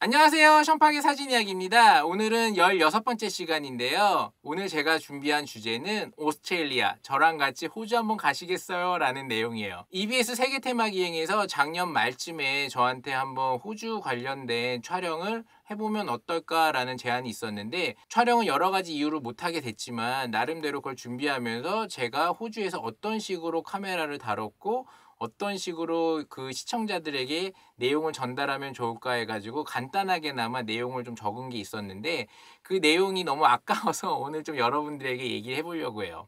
안녕하세요. 션팍의 사진 이야기입니다. 오늘은 16번째 시간인데요. 오늘 제가 준비한 주제는 오스트레일리아, 저랑 같이 호주 한번 가시겠어요? 라는 내용이에요. EBS 세계 테마 기행에서 작년 말쯤에 저한테 한번 호주 관련된 촬영을 해보면 어떨까라는 제안이 있었는데, 촬영은 여러 가지 이유로 못하게 됐지만 나름대로 그걸 준비하면서 제가 호주에서 어떤 식으로 카메라를 다뤘고 어떤 식으로 그 시청자들에게 내용을 전달하면 좋을까 해가지고 간단하게나마 내용을 좀 적은 게 있었는데, 그 내용이 너무 아까워서 오늘 좀 여러분들에게 얘기를 해보려고 해요.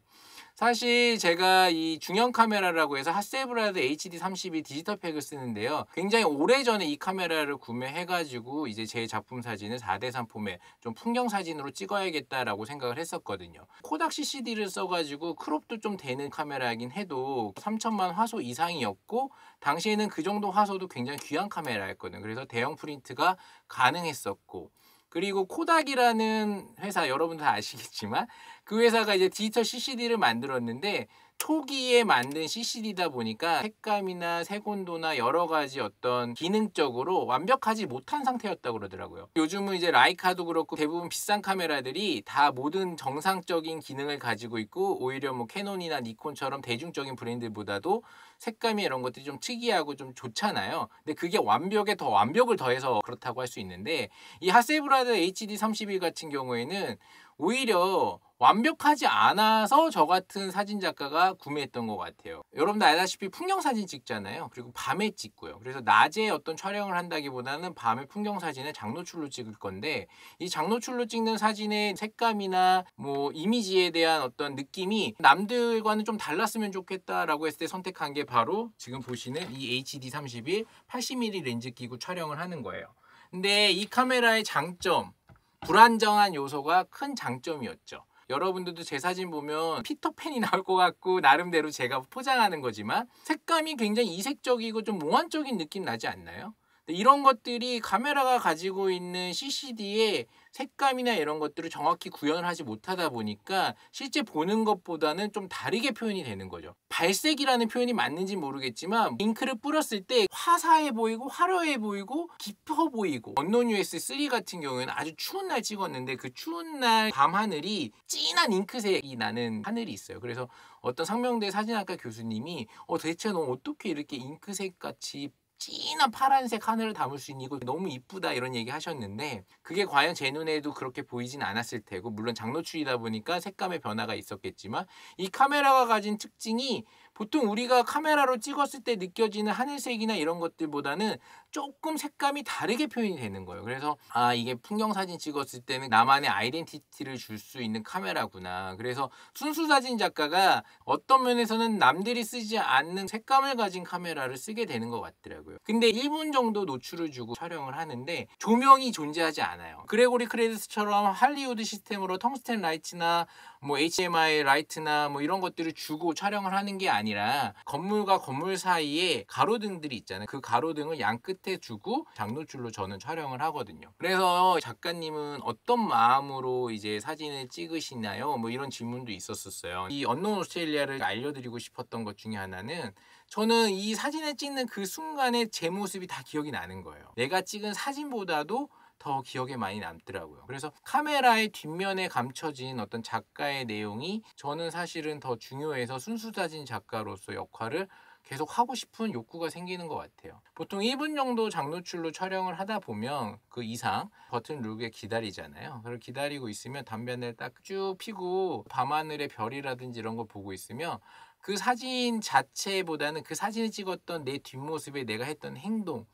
사실 제가 이 중형 카메라라고 해서 하셀브라드 HD32 디지털 팩을 쓰는데요. 굉장히 오래전에 이 카메라를 구매해가지고 이제 제 작품 사진을 4:3 포맷 좀 풍경 사진으로 찍어야겠다라고 생각을 했었거든요. 코닥 CCD를 써가지고 크롭도 좀 되는 카메라이긴 해도 3천만 화소 이상이었고, 당시에는 그 정도 화소도 굉장히 귀한 카메라였거든요. 그래서 대형 프린트가 가능했었고, 그리고 코닥이라는 회사, 여러분들 다 아시겠지만 그 회사가 이제 디지털 CCD를 만들었는데, 초기에 만든 CCD다 보니까 색감이나 색온도나 여러 가지 어떤 기능적으로 완벽하지 못한 상태였다고 그러더라고요. 요즘은 이제 라이카도 그렇고 대부분 비싼 카메라들이 다 모든 정상적인 기능을 가지고 있고, 오히려 뭐 캐논이나 니콘처럼 대중적인 브랜드보다도 색감이 이런 것들이 좀 특이하고 좀 좋잖아요. 근데 그게 완벽에 더 완벽을 더해서 그렇다고 할 수 있는데, 이 하셀브라드 HD31 같은 경우에는 오히려 완벽하지 않아서 저 같은 사진 작가가 구매했던 것 같아요. 여러분들 알다시피 풍경 사진 찍잖아요. 그리고 밤에 찍고요. 그래서 낮에 어떤 촬영을 한다기보다는 밤에 풍경 사진을 장노출로 찍을 건데, 이 장노출로 찍는 사진의 색감이나 뭐 이미지에 대한 어떤 느낌이 남들과는 좀 달랐으면 좋겠다라고 했을 때 선택한 게 바로 지금 보시는 이 HD31 80mm 렌즈 끼고 촬영을 하는 거예요. 근데 이 카메라의 장점, 불안정한 요소가 큰 장점이었죠. 여러분들도 제 사진 보면 피터팬이 나올 것 같고 나름대로 제가 포장하는 거지만 색감이 굉장히 이색적이고 좀 몽환적인 느낌 나지 않나요? 이런 것들이 카메라가 가지고 있는 CCD의 색감이나 이런 것들을 정확히 구현을 하지 못하다 보니까 실제 보는 것보다는 좀 다르게 표현이 되는 거죠. 발색이라는 표현이 맞는지 모르겠지만 잉크를 뿌렸을 때 화사해 보이고 화려해 보이고 깊어 보이고, 언노운 US3 같은 경우에는 아주 추운 날 찍었는데 그 추운 날 밤하늘이 진한 잉크색이 나는 하늘이 있어요. 그래서 어떤 상명대 사진학과 교수님이 대체 너 어떻게 이렇게 잉크색 같이 진한 파란색 하늘을 담을 수 있니? 이거 너무 이쁘다 이런 얘기 하셨는데, 그게 과연 제 눈에도 그렇게 보이진 않았을 테고, 물론 장노출이다 보니까 색감의 변화가 있었겠지만, 이 카메라가 가진 특징이 보통 우리가 카메라로 찍었을 때 느껴지는 하늘색이나 이런 것들보다는 조금 색감이 다르게 표현이 되는 거예요. 그래서 이게 풍경 사진 찍었을 때는 나만의 아이덴티티를 줄 수 있는 카메라구나. 그래서 순수 사진 작가가 어떤 면에서는 남들이 쓰지 않는 색감을 가진 카메라를 쓰게 되는 것 같더라고요. 근데 1분 정도 노출을 주고 촬영을 하는데 조명이 존재하지 않아요. 그레고리 크레드스처럼 할리우드 시스템으로 텅스텐 라이트나 뭐 HMI 라이트나 뭐 이런 것들을 주고 촬영을 하는 게 아니라, 건물과 건물 사이에 가로등들이 있잖아요. 그 가로등을 양 끝에 주고 장노출로 저는 촬영을 하거든요. 그래서 작가님은 어떤 마음으로 이제 사진을 찍으시나요? 뭐 이런 질문도 있었어요. 이 언노운 오스트레일리아를 알려드리고 싶었던 것 중에 하나는, 저는 이 사진을 찍는 그 순간에 제 모습이 다 기억이 나는 거예요. 내가 찍은 사진보다도 더 기억에 많이 남더라고요. 그래서 카메라의 뒷면에 감춰진 어떤 작가의 내용이 저는 사실은 더 중요해서 순수사진 작가로서 역할을 계속 하고 싶은 욕구가 생기는 것 같아요. 보통 1분 정도 장노출로 촬영을 하다 보면 그 이상 버튼 누르게 기다리잖아요. 그걸 기다리고 있으면 담배 하나를 딱 쭉 피고 밤하늘의 별이라든지 이런 걸 보고 있으면 그 사진 자체보다는 그 사진을 찍었던 내 뒷모습에 내가 했던 행동,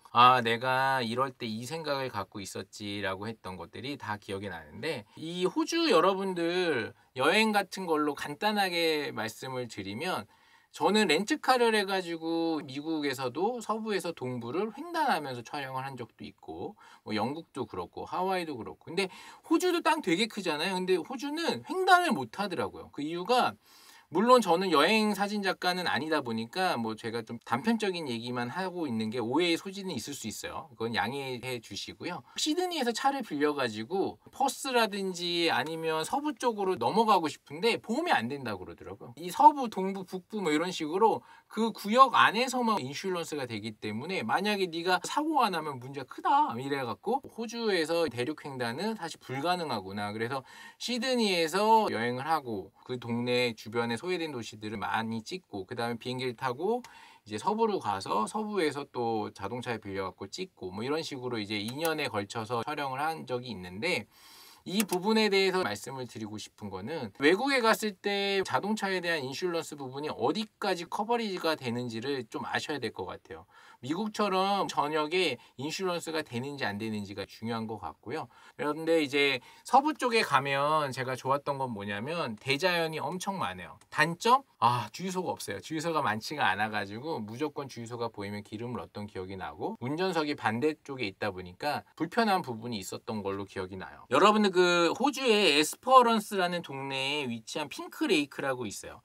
내가 이럴 때 이 생각을 갖고 있었지라고 했던 것들이 다 기억이 나는데, 이 호주 여러분들 여행 같은 걸로 간단하게 말씀을 드리면, 저는 렌트카를 해가지고 미국에서도 서부에서 동부를 횡단하면서 촬영을 한 적도 있고, 뭐 영국도 그렇고 하와이도 그렇고. 근데 호주도 땅 되게 크잖아요. 근데 호주는 횡단을 못 하더라고요. 그 이유가 물론 저는 여행 사진 작가는 아니다 보니까 뭐 제가 좀 단편적인 얘기만 하고 있는 게 오해의 소지는 있을 수 있어요. 그건 양해해 주시고요. 시드니에서 차를 빌려가지고 퍼스라든지 아니면 서부 쪽으로 넘어가고 싶은데 보험이 안 된다고 그러더라고요. 이 서부, 동부, 북부 뭐 이런 식으로 그 구역 안에서만 인슈런스가 되기 때문에 만약에 네가 사고가 나면 문제가 크다 이래갖고 호주에서 대륙횡단은 사실 불가능하구나. 그래서 시드니에서 여행을 하고 그 동네 주변에 소외된 도시들을 많이 찍고 그 다음에 비행기를 타고 이제 서부로 가서 서부에서 또 자동차를 빌려갖고 찍고 뭐 이런 식으로 이제 2년에 걸쳐서 촬영을 한 적이 있는데 이 부분에 대해서 말씀을 드리고 싶은 거는 외국에 갔을 때 자동차에 대한 인슈런스 부분이 어디까지 커버리지가 되는지를 좀 아셔야 될 것 같아요. 미국처럼 전역에 인슈런스가 되는지 안 되는지가 중요한 것 같고요. 그런데 이제 서부 쪽에 가면 제가 좋았던 건 뭐냐면 대자연이 엄청 많아요. 단점? 주유소가 없어요. 주유소가 많지가 않아가지고 무조건 주유소가 보이면 기름을 넣었던 기억이 나고 운전석이 반대쪽에 있다 보니까 불편한 부분이 있었던 걸로 기억이 나요. 여러분들 그 호주의 에스퍼런스라는 동네에 위치한 핑크레이크라고 있어요.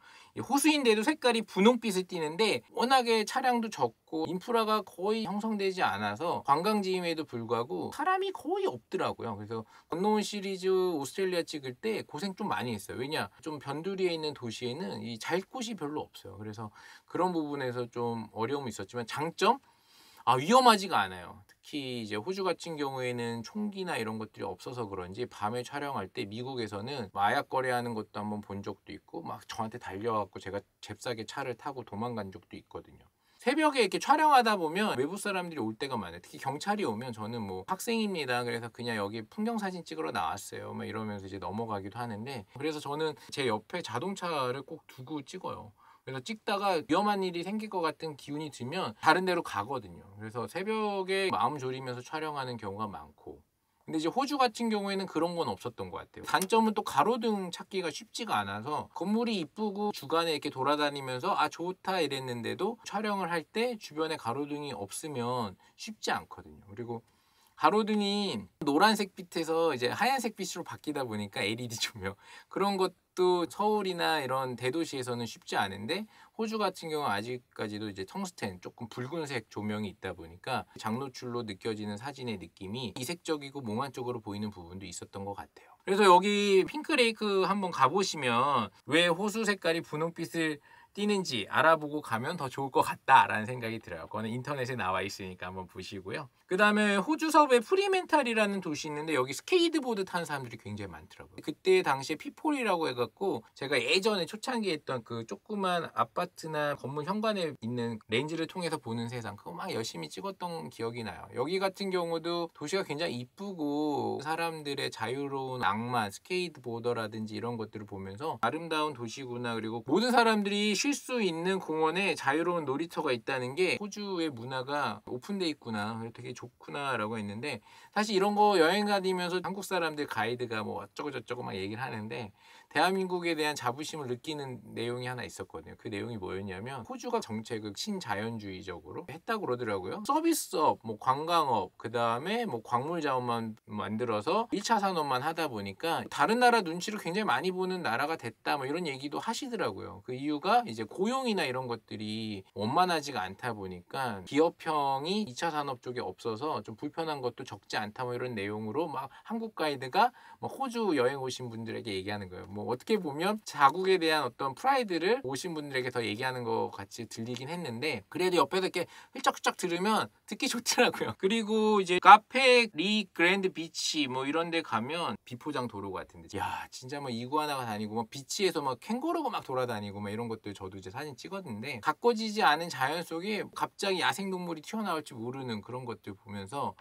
호수인데도 색깔이 분홍빛을 띠는데 워낙에 차량도 적고 인프라가 거의 형성되지 않아서 관광지임에도 불구하고 사람이 거의 없더라고요. 그래서 건너온 시리즈 오스트레일리아 찍을 때 고생 좀 많이 했어요. 왜냐? 좀 변두리에 있는 도시에는 이 잘 곳이 별로 없어요. 그래서 그런 부분에서 좀 어려움이 있었지만 장점? 위험하지가 않아요. 특히 이제 호주 같은 경우에는 총기나 이런 것들이 없어서 그런지 밤에 촬영할 때 미국에서는 마약 거래하는 것도 한번 본 적도 있고 막 저한테 달려와갖고 제가 잽싸게 차를 타고 도망간 적도 있거든요. 새벽에 이렇게 촬영하다 보면 외부 사람들이 올 때가 많아요. 특히 경찰이 오면 저는 뭐 학생입니다. 그래서 그냥 여기 풍경 사진 찍으러 나왔어요. 막 이러면서 이제 넘어가기도 하는데 그래서 저는 제 옆에 자동차를 꼭 두고 찍어요. 그래서 찍다가 위험한 일이 생길 것 같은 기운이 들면 다른 데로 가거든요. 그래서 새벽에 마음 졸이면서 촬영하는 경우가 많고. 근데 이제 호주 같은 경우에는 그런 건 없었던 것 같아요. 단점은 또 가로등 찾기가 쉽지가 않아서 건물이 이쁘고 주간에 이렇게 돌아다니면서 좋다 이랬는데도 촬영을 할 때 주변에 가로등이 없으면 쉽지 않거든요. 그리고 가로등이 노란색 빛에서 이제 하얀색 빛으로 바뀌다 보니까 LED 조명 그런 것도 서울이나 이런 대도시에서는 쉽지 않은데 호주 같은 경우는 아직까지도 이제 텅스텐 조금 붉은색 조명이 있다 보니까 장노출로 느껴지는 사진의 느낌이 이색적이고 몽환적으로 보이는 부분도 있었던 것 같아요. 그래서 여기 핑크레이크 한번 가보시면 왜 호수 색깔이 분홍빛을 띄는지 알아보고 가면 더 좋을 것 같다라는 생각이 들어요. 그거는 인터넷에 나와 있으니까 한번 보시고요. 그 다음에 호주 서부에 프리멘탈이라는 도시 있는데 여기 스케이트보드 타는 사람들이 굉장히 많더라고요. 그때 당시에 피폴이라고 해갖고 제가 예전에 초창기에 했던 그 조그만 아파트나 건물 현관에 있는 렌즈를 통해서 보는 세상 그거 막 열심히 찍었던 기억이 나요. 여기 같은 경우도 도시가 굉장히 이쁘고 사람들의 자유로운 낭만, 스케이트보더라든지 이런 것들을 보면서 아름다운 도시구나. 그리고 모든 사람들이 쉴 수 있는 공원에 자유로운 놀이터가 있다는 게 호주의 문화가 오픈돼 있구나. 되게 좋구나 라고 했는데 사실 이런 거 여행 다니면서 한국 사람들 가이드가 뭐 어쩌고 저쩌고 막 얘기를 하는데 대한민국에 대한 자부심을 느끼는 내용이 하나 있었거든요. 그 내용이 뭐였냐면 호주가 정책을 친자연주의적으로 했다고 그러더라고요. 서비스업, 뭐 관광업, 그 다음에 뭐 광물 자원만 만들어서 1차 산업만 하다 보니까 다른 나라 눈치를 굉장히 많이 보는 나라가 됐다 뭐 이런 얘기도 하시더라고요. 그 이유가 이제 고용이나 이런 것들이 원만하지가 않다 보니까 기업형이 2차 산업 쪽에 없어서 좀 불편한 것도 적지 않다 뭐 이런 내용으로 막 한국 가이드가 뭐 호주 여행 오신 분들에게 얘기하는 거예요. 뭐 어떻게 보면 자국에 대한 어떤 프라이드를 오신 분들에게 더 얘기하는 것 같이 들리긴 했는데 그래도 옆에서 이렇게 훌쩍훌쩍 들으면 듣기 좋더라고요. 그리고 이제 카페 리 그랜드 비치 뭐 이런 데 가면 비포장 도로 같은데 야 진짜 뭐 이구아나가 다니고 뭐 비치에서 막 캥거루가 막 돌아다니고 뭐 이런 것들 저도 이제 사진 찍었는데 가꿔지지 않은 자연 속에 갑자기 야생동물이 튀어나올지 모르는 그런 것들 보면서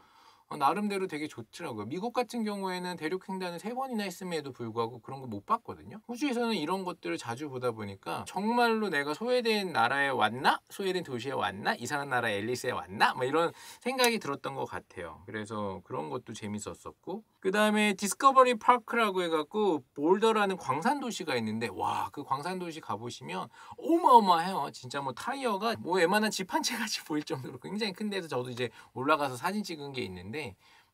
나름대로 되게 좋더라고요. 미국 같은 경우에는 대륙횡단을 3번이나 했음에도 불구하고 그런 거 못 봤거든요. 호주에서는 이런 것들을 자주 보다 보니까 정말로 내가 소외된 나라에 왔나? 소외된 도시에 왔나? 이상한 나라 앨리스에 왔나? 뭐 이런 생각이 들었던 것 같아요. 그래서 그런 것도 재밌었었고 그 다음에 디스커버리 파크라고 해갖고 볼더라는 광산 도시가 있는데 와 그 광산 도시 가보시면 어마어마해요. 진짜 뭐 타이어가 뭐 웬만한 집 한 채 같이 보일 정도로 굉장히 큰 데서 저도 이제 올라가서 사진 찍은 게 있는데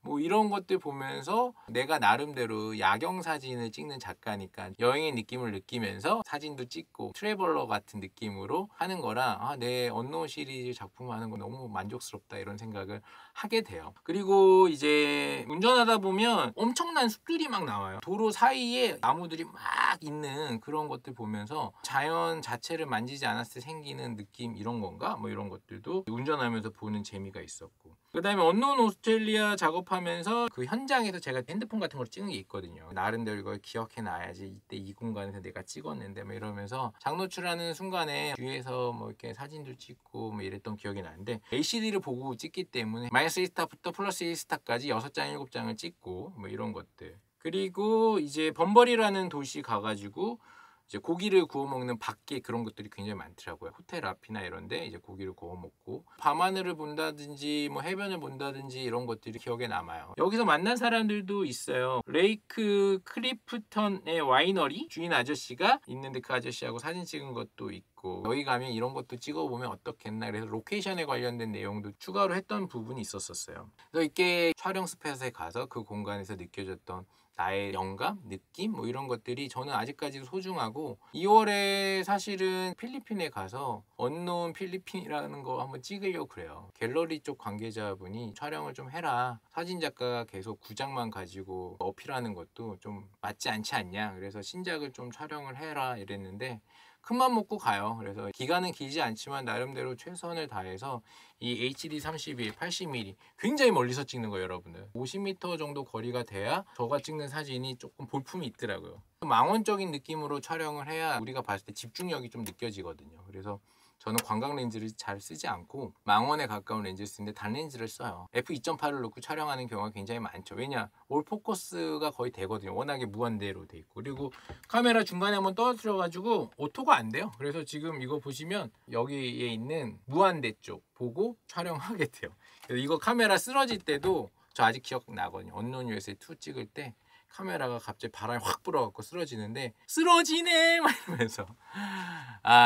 뭐 이런 것들 보면서 내가 나름대로 야경 사진을 찍는 작가니까 여행의 느낌을 느끼면서 사진도 찍고 트래블러 같은 느낌으로 하는 거라 내 언노운 시리즈 작품 하는 거 너무 만족스럽다 이런 생각을 하게 돼요. 그리고 이제 운전하다 보면 엄청난 숲들이 막 나와요. 도로 사이에 나무들이 막 있는 그런 것들 보면서 자연 자체를 만지지 않았을 때 생기는 느낌 이런 건가? 뭐 이런 것들도 운전하면서 보는 재미가 있었고, 그 다음에 언노운 오스트레일리아 작업하면서 그 현장에서 제가 핸드폰 같은 걸 찍은 게 있거든요. 나름대로 이걸 기억해 놔야지 이때 이 공간에서 내가 찍었는데 뭐 이러면서 장노출하는 순간에 뒤에서 뭐 이렇게 사진도 찍고 뭐 이랬던 기억이 나는데, LCD를 보고 찍기 때문에 마이너스 1스타부터 플러스 1스타까지 6장 7장을 찍고 뭐 이런 것들. 그리고 이제 범버리라는 도시 가가지고 이제 고기를 구워 먹는 밖에 그런 것들이 굉장히 많더라고요. 호텔 앞이나 이런데 이제 고기를 구워 먹고 밤하늘을 본다든지 뭐 해변을 본다든지 이런 것들이 기억에 남아요. 여기서 만난 사람들도 있어요. 레이크 크리프턴의 와이너리 주인 아저씨가 있는데 그 아저씨하고 사진 찍은 것도 있고, 여기 가면 이런 것도 찍어보면 어떻겠나 그래서 로케이션에 관련된 내용도 추가로 했던 부분이 있었어요. 그래서 이렇게 촬영 스폿에 가서 그 공간에서 느껴졌던 나의 영감, 느낌 뭐 이런 것들이 저는 아직까지도 소중하고, 2월에 사실은 필리핀에 가서 언노운 필리핀이라는 거 한번 찍으려고 그래요. 갤러리 쪽 관계자분이 촬영을 좀 해라, 사진작가가 계속 구작만 가지고 어필하는 것도 좀 맞지 않지 않냐, 그래서 신작을 좀 촬영을 해라 이랬는데 큰맘 먹고 가요. 그래서 기간은 길지 않지만 나름대로 최선을 다해서 이 HD 31, 80mm 굉장히 멀리서 찍는 거예요, 여러분들. 50m 정도 거리가 돼야 저가 찍는 사진이 조금 볼품이 있더라고요. 망원적인 느낌으로 촬영을 해야 우리가 봤을 때 집중력이 좀 느껴지거든요. 그래서 저는 광각 렌즈를 잘 쓰지 않고 망원에 가까운 렌즈를 쓰는데 단렌즈를 써요. f2.8을 놓고 촬영하는 경우가 굉장히 많죠. 왜냐? 올 포커스가 거의 되거든요. 워낙에 무한대로 돼 있고. 그리고 카메라 중간에 한번 떨어뜨려 가지고 오토가 안 돼요. 그래서 지금 이거 보시면 여기에 있는 무한대 쪽 보고 촬영하게 돼요. 그래서 이거 카메라 쓰러질 때도 저 아직 기억나거든요. 언노운 USA 2 찍을 때 카메라가 갑자기 바람이 확 불어갖고 쓰러지는데 쓰러지네 막 이러면서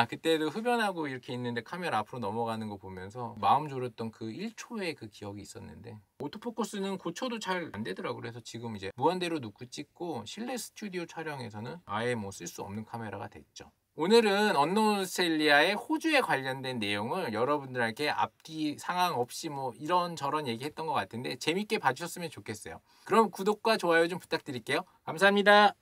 그때도 흡연하고 이렇게 있는데 카메라 앞으로 넘어가는 거 보면서 마음 졸였던 그 1초의 그 기억이 있었는데, 오토포커스는 고쳐도 잘 안 되더라고요. 그래서 지금 이제 무한대로 놓고 찍고 실내 스튜디오 촬영에서는 아예 뭐 쓸 수 없는 카메라가 됐죠. 오늘은 언노운 오스트레일리아의 호주에 관련된 내용을 여러분들에게 앞뒤 상황 없이 뭐 이런저런 얘기했던 것 같은데 재밌게 봐주셨으면 좋겠어요. 그럼 구독과 좋아요 좀 부탁드릴게요. 감사합니다.